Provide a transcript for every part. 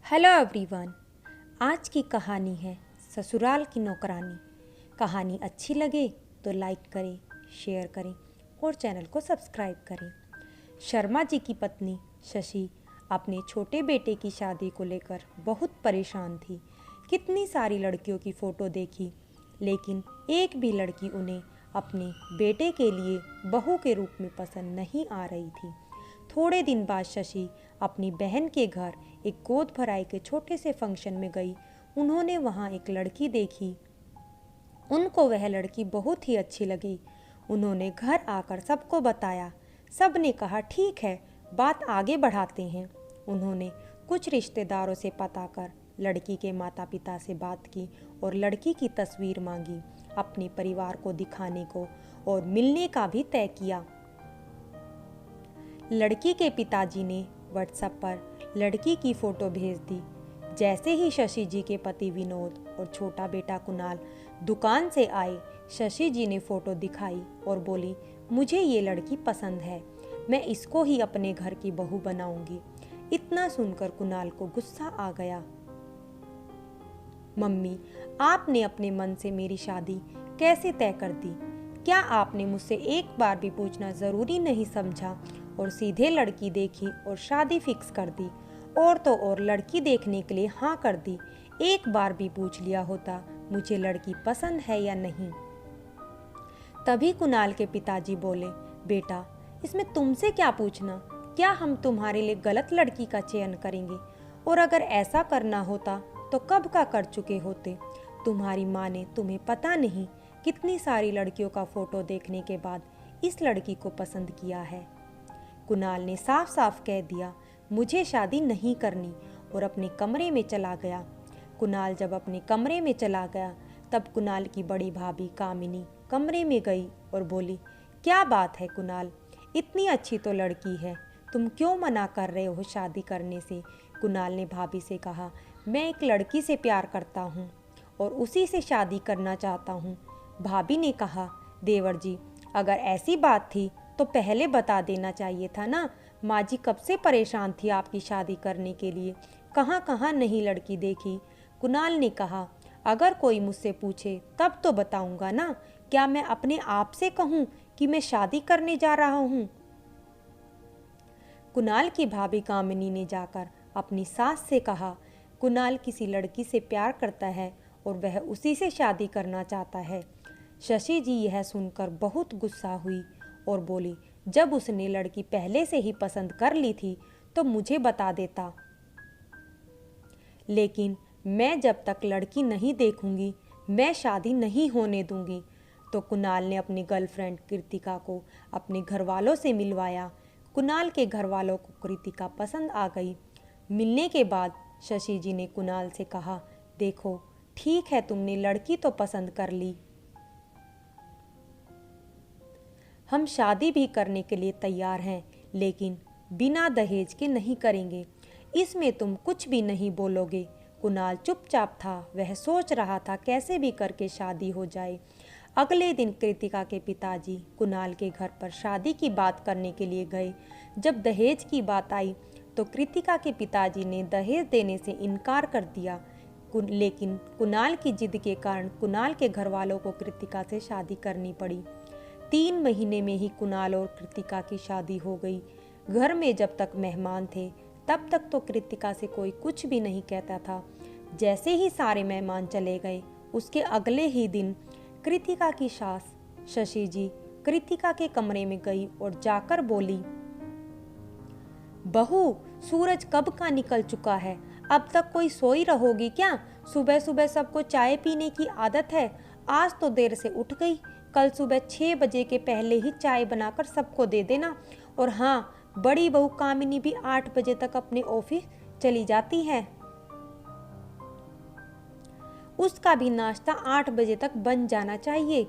Hello everyone. आज की कहानी है ससुराल की नौकरानी। कहानी अच्छी लगे तो लाइक करें, शेयर करें और चैनल को सब्सक्राइब करें। शर्मा जी की पत्नी शशि अपने छोटे बेटे की शादी को लेकर बहुत परेशान थी। कितनी सारी लड़कियों की फ़ोटो देखी, लेकिन एक भी लड़की उन्हें अपने बेटे के लिए बहू के रूप में पसंद नहीं आ रही थी। थोड़े दिन बाद शशि अपनी बहन के घर एक गोद भराई के छोटे से फंक्शन में गई। उन्होंने वहाँ एक लड़की देखी। उनको वह लड़की बहुत ही अच्छी लगी। उन्होंने घर आकर सबको बताया। सब ने कहा ठीक है, बात आगे बढ़ाते हैं। उन्होंने कुछ रिश्तेदारों से पता कर लड़की के माता पिता से बात की और लड़की की तस्वीर मांगी, अपने परिवार को दिखाने को और मिलने का भी तय किया। लड़की के पिताजी ने व्हाट्सएप पर लड़की की फ़ोटो भेज दी। जैसे ही शशि जी के पति विनोद और छोटा बेटा कुणाल दुकान से आए, शशि जी ने फ़ोटो दिखाई और बोली, मुझे ये लड़की पसंद है, मैं इसको ही अपने घर की बहू बनाऊंगी। इतना सुनकर कुणाल को गुस्सा आ गया। मम्मी, आपने अपने मन से मेरी शादी कैसे तय कर दी? क्या आपने मुझसे एक बार भी पूछना ज़रूरी नहीं समझा और सीधे लड़की देखी और शादी फिक्स कर दी? और तो और लड़की देखने के लिए हाँ कर दी। एक बार भी पूछ लिया होता मुझे लड़की पसंद है या नहीं। तभी कुणाल के पिताजी बोले, बेटा, इसमें तुमसे क्या पूछना? क्या हम तुम्हारे लिए गलत लड़की का चयन करेंगे? और अगर ऐसा करना होता तो कब का कर चुके होते। तुम्हारी माँ ने तुम्हें पता नहीं कितनी सारी लड़कियों का फोटो देखने के बाद इस लड़की को पसंद किया है। कुणाल ने साफ साफ कह दिया, मुझे शादी नहीं करनी, और अपने कमरे में चला गया। कुणाल जब अपने कमरे में चला गया तब कुणाल की बड़ी भाभी कामिनी कमरे में गई और बोली, क्या बात है कुणाल, इतनी अच्छी तो लड़की है, तुम क्यों मना कर रहे हो शादी करने से? कुणाल ने भाभी से कहा, मैं एक लड़की से प्यार करता हूँ और उसी से शादी करना चाहता हूँ। भाभी ने कहा, देवर जी, अगर ऐसी बात थी तो पहले बता देना चाहिए था ना। माँ जी कब से परेशान थी आपकी शादी करने के लिए, कहाँ कहाँ नहीं लड़की देखी। कुणाल ने कहा, अगर कोई मुझसे पूछे तब तो बताऊंगा ना, क्या मैं अपने आप से कहूँ कि मैं शादी करने जा रहा हूँ? कुणाल की भाभी कामिनी ने जाकर अपनी सास से कहा, कुणाल किसी लड़की से प्यार करता है और वह उसी से शादी करना चाहता है। शशि जी यह सुनकर बहुत गुस्सा हुई और बोली, जब उसने लड़की पहले से ही पसंद कर ली थी तो मुझे बता देता, लेकिन मैं जब तक लड़की नहीं देखूंगी मैं शादी नहीं होने दूंगी। तो कुणाल ने अपनी गर्लफ्रेंड कृतिका को अपने घर वालों से मिलवाया। कुणाल के घर वालों को कृतिका पसंद आ गई। मिलने के बाद शशि जी ने कुणाल से कहा, देखो ठीक है, तुमने लड़की तो पसंद कर ली, हम शादी भी करने के लिए तैयार हैं, लेकिन बिना दहेज के नहीं करेंगे, इसमें तुम कुछ भी नहीं बोलोगे। कुणाल चुपचाप था। वह सोच रहा था कैसे भी करके शादी हो जाए। अगले दिन कृतिका के पिताजी कुणाल के घर पर शादी की बात करने के लिए गए। जब दहेज की बात आई तो कृतिका के पिताजी ने दहेज देने से इनकार कर दिया, लेकिन कुणाल की जिद के कारण कुणाल के घर वालों को कृतिका से शादी करनी पड़ी। 3 महीने में ही कुणाल और कृतिका की शादी हो गई। घर में जब तक मेहमान थे तब तक तो कृतिका से कोई कुछ भी नहीं कहता था। जैसे ही सारे मेहमान चले गए उसके अगले ही दिन कृतिका की सास शशि जी कृतिका के कमरे में गई और जाकर बोली, बहू, सूरज कब का निकल चुका है, अब तक कोई सोई रहोगी क्या? सुबह सुबह सबको चाय पीने की आदत है, आज तो देर से उठ गई। कल सुबह 6 बजे के पहले ही चाय बनाकर सबको दे देना। और हाँ, बड़ी बहू कामिनी भी 8 बजे तक अपने ऑफिस चली जाती है, उसका भी नाश्ता 8 बजे तक बन जाना चाहिए।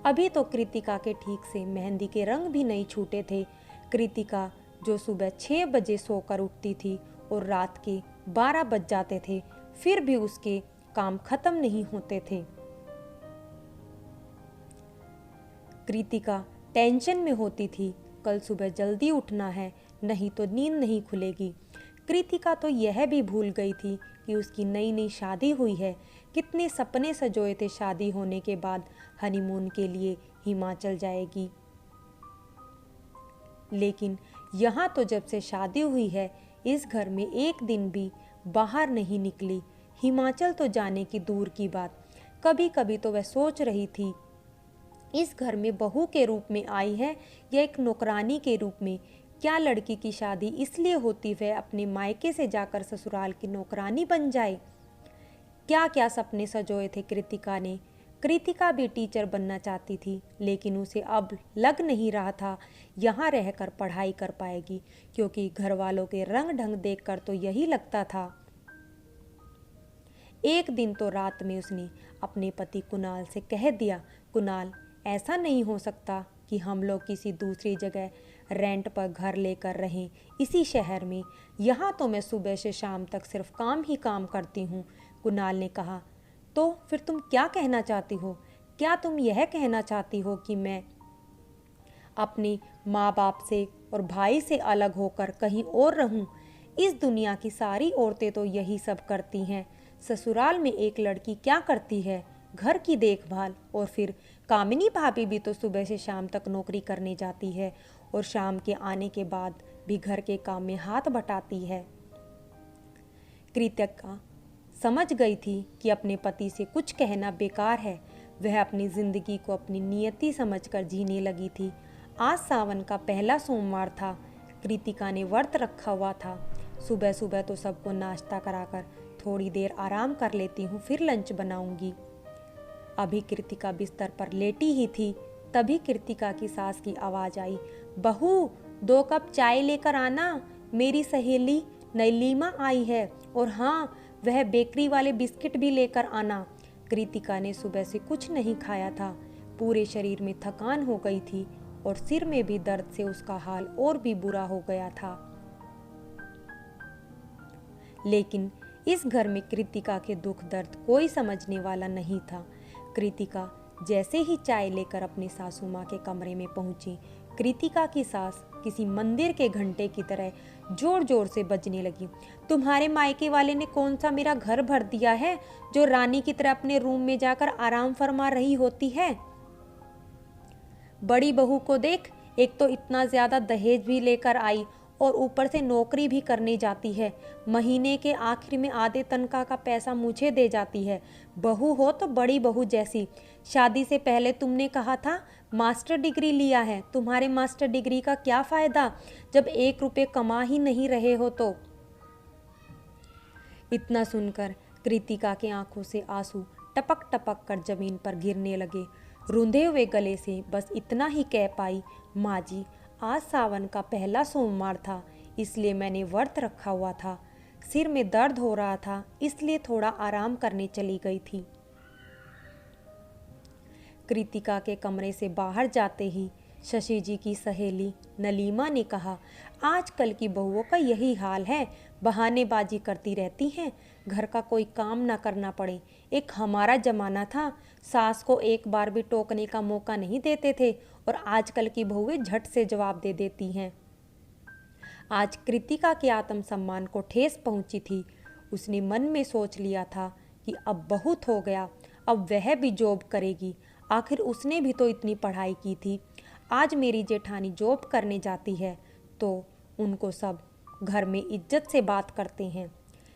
अभी तो कृतिका के ठीक से मेहंदी के रंग भी नहीं छूटे थे। कृतिका जो सुबह 6 बजे सोकर उठती थी और रात के 12 बज जाते थे, फिर भी उसके काम खत्म नहीं होते थे। कृतिका टेंशन में होती थी, कल सुबह जल्दी उठना है, नहीं तो नींद नहीं खुलेगी। कृतिका तो यह भी भूल गई थी कि उसकी नई नई शादी हुई है। कितने सपने सजोए थे शादी होने के बाद हनीमून के लिए हिमाचल जाएगी। लेकिन यहाँ तो जब से शादी हुई है इस घर में एक दिन भी बाहर नहीं निकली। हिमाचल तो जाने की दूर की बात, कभी कभी तो वह सोच रही थी इस घर में बहू के रूप में आई है या एक नौकरानी के रूप में। क्या लड़की की शादी इसलिए होती वह अपने मायके से जाकर ससुराल की नौकरानी बन जाए। क्या क्या सपने सजोए थे कृतिका ने। कृतिका भी टीचर बनना चाहती थी, लेकिन उसे अब लग नहीं रहा था यहाँ रहकर पढ़ाई कर पाएगी, क्योंकि घर वालों के रंग ढंग देखकर तो यही लगता था। एक दिन तो रात में उसने अपने पति कुणाल से कह दिया, कुणाल, ऐसा नहीं हो सकता कि हम लोग किसी दूसरी जगह रेंट पर घर लेकर रहें इसी शहर में। यहाँ तो मैं सुबह से शाम तक सिर्फ काम ही काम करती हूँ। कुणाल ने कहा, तो फिर तुम क्या कहना चाहती हो? क्या तुम यह कहना चाहती हो कि मैं अपने माँ बाप से और भाई से अलग होकर कहीं और रहूं? इस दुनिया की सारी औरतें तो यही सब करती हैं। ससुराल में एक लड़की क्या करती है? घर की देखभाल। और फिर कामिनी भाभी भी तो सुबह से शाम तक नौकरी करने जाती है और शाम के आने के बाद भी घर के काम में हाथ बटाती है। कृतिका समझ गई थी कि अपने पति से कुछ कहना बेकार है। वह अपनी जिंदगी को अपनी नियति समझकर जीने लगी थी। आज सावन का पहला सोमवार था। कृतिका ने व्रत रखा हुआ था। सुबह सुबह तो सबको नाश्ता कराकर थोड़ी देर आराम कर लेती हूँ, फिर लंच बनाऊंगी। अभी कृतिका बिस्तर पर लेटी ही थी, तभी कृतिका की सास की आवाज आई, बहू 2 कप चाय लेकर आना, मेरी सहेली नलीमा आई है, और हाँ, वह बेकरी वाले बिस्किट भी लेकर आना। कृतिका ने सुबह से कुछ नहीं खाया था। पूरे शरीर में थकान हो गई थी और सिर में भी दर्द से उसका हाल और भी बुरा हो गया था। लेकिन इस घर में कृतिका के दुख दर्द कोई समझने वाला नहीं था। कृतिका जैसे ही चाय लेकर अपनी सासू माँ के कमरे में पहुंची, कृतिका की सास किसी मंदिर के घंटे की तरह जोर जोर से बजने लगी। तुम्हारे मायके वाले ने कौन सा मेरा घर भर दिया है जो रानी की तरह अपने रूम में जाकर आराम फरमा रही होती है? बड़ी बहू को देख, एक तो इतना ज्यादा दहेज भी लेकर आई और ऊपर से नौकरी भी करने जाती है। महीने के आखिर में आधे तनख्वाह का पैसा मुझे दे जाती है। बहू हो तो बड़ी बहू जैसी। शादी से पहले तुमने कहा था मास्टर डिग्री लिया है। तुम्हारे मास्टर डिग्री का क्या फायदा जब 1 रुपये कमा ही नहीं रहे हो तो। इतना सुनकर कृतिका की आंखों से आंसू टपक टपक कर जमीन पर गिरने लगे। रूंधे हुए गले से बस इतना ही कह पाई, माँ जी, आज सावन का पहला सोमवार था, इसलिए मैंने व्रत रखा हुआ था। सिर में दर्द हो रहा था, इसलिए थोड़ा आराम करने चली गई थी। कृतिका के कमरे से बाहर जाते ही शशि जी की सहेली नलीमा ने कहा, आजकल की बहुओं का यही हाल है, बहानेबाजी करती रहती हैं, घर का कोई काम ना करना पड़े। एक हमारा जमाना था, सास को एक बार भी टोकने का मौका नहीं देते थे, और आजकल की बहुएं झट से जवाब दे देती हैं। आज कृतिका के आत्मसम्मान को ठेस पहुंची थी। उसने मन में सोच लिया था कि अब बहुत हो गया, अब वह भी जॉब करेगी। आखिर उसने भी तो इतनी पढ़ाई की थी। आज मेरी जेठानी जॉब करने जाती है तो उनको सब घर में इज्जत से बात करते हैं।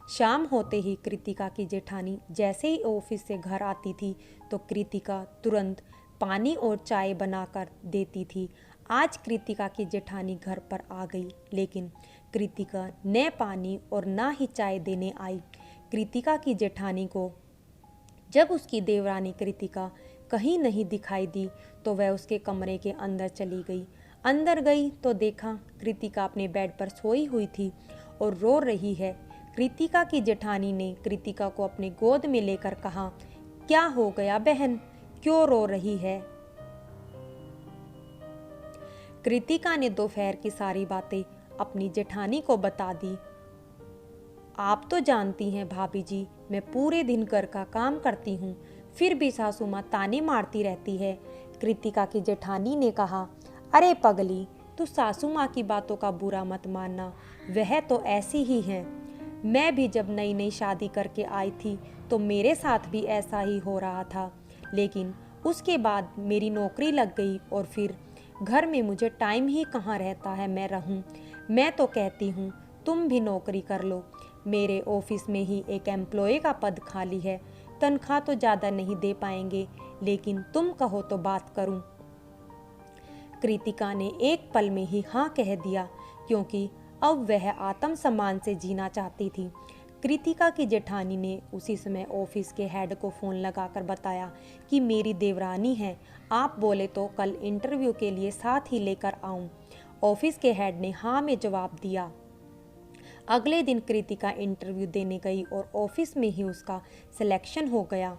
शाम होते ही कृतिका की जेठानी जैसे ही ऑफिस से घर आती थी तो कृतिका तुरंत पानी और चाय बनाकर देती थी। आज कृतिका की जेठानी घर पर आ गई, लेकिन कृतिका न पानी और ना ही चाय देने आई। कृतिका की जेठानी को जब उसकी देवरानी कृतिका कहीं नहीं दिखाई दी तो वह उसके कमरे के अंदर चली गई। अंदर गई तो देखा कृतिका अपने बेड पर सोई हुई थी और रो रही है। कृतिका की जेठानी ने कृतिका को अपने गोद में लेकर कहा, क्या हो गया बहन, क्यों रो रही है? कृतिका ने दोपहर की सारी बातें अपनी जेठानी को बता दी। आप तो जानती हैं भाभी जी, मैं पूरे दिन घर का काम करती हूँ, फिर भी सासू माँ ताने मारती रहती है। कृतिका की जेठानी ने कहा, अरे पगली, तो सासू माँ की बातों का बुरा मत मानना, वह तो ऐसी ही हैं। मैं भी जब नई नई शादी करके आई थी तो मेरे साथ भी ऐसा ही हो रहा था, लेकिन उसके बाद मेरी नौकरी लग गई और फिर घर में मुझे टाइम ही कहाँ रहता है मैं रहूं। मैं तो कहती हूँ तुम भी नौकरी कर लो। मेरे ऑफिस में ही एक एम्प्लॉय का पद खाली है, तनख्वाह तो ज़्यादा नहीं दे पाएंगे, लेकिन तुम कहो तो बात करूं। कृतिका ने एक पल में ही हाँ कह दिया, क्योंकि अब वह आत्मसम्मान से जीना चाहती थी। कृतिका की जेठानी ने उसी समय ऑफिस के हेड को फ़ोन लगाकर बताया कि मेरी देवरानी है, आप बोले तो कल इंटरव्यू के लिए साथ ही लेकर आऊं। ऑफिस के हेड ने हाँ में जवाब दिया। अगले दिन कृतिका इंटरव्यू देने गई और ऑफिस में ही उसका सिलेक्शन हो गया।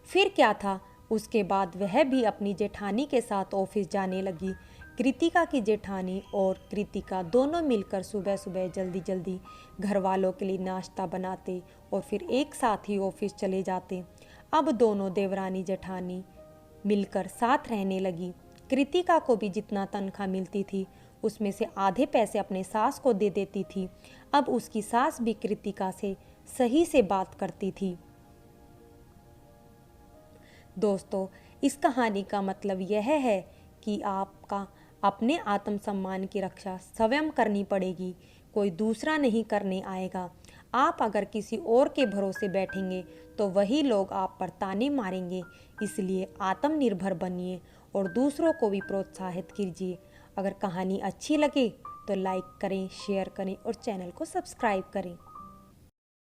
फिर क्या था, उसके बाद वह भी अपनी जेठानी के साथ ऑफिस जाने लगी। कृतिका की जेठानी और कृतिका दोनों मिलकर सुबह सुबह जल्दी जल्दी घर वालों के लिए नाश्ता बनाते और फिर एक साथ ही ऑफिस चले जाते। अब दोनों देवरानी जेठानी मिलकर साथ रहने लगी। कृतिका को भी जितना तनख्वाह मिलती थी उसमें से आधे पैसे अपने सास को दे देती थी। अब उसकी सास भी कृतिका से सही से बात करती थी। दोस्तों, इस कहानी का मतलब यह है कि आपका अपने आत्मसम्मान की रक्षा स्वयं करनी पड़ेगी, कोई दूसरा नहीं करने आएगा। आप अगर किसी और के भरोसे बैठेंगे तो वही लोग आप पर ताने मारेंगे। इसलिए आत्मनिर्भर बनिए और दूसरों को भी प्रोत्साहित कीजिए। अगर कहानी अच्छी लगे तो लाइक करें, शेयर करें और चैनल को सब्सक्राइब करें।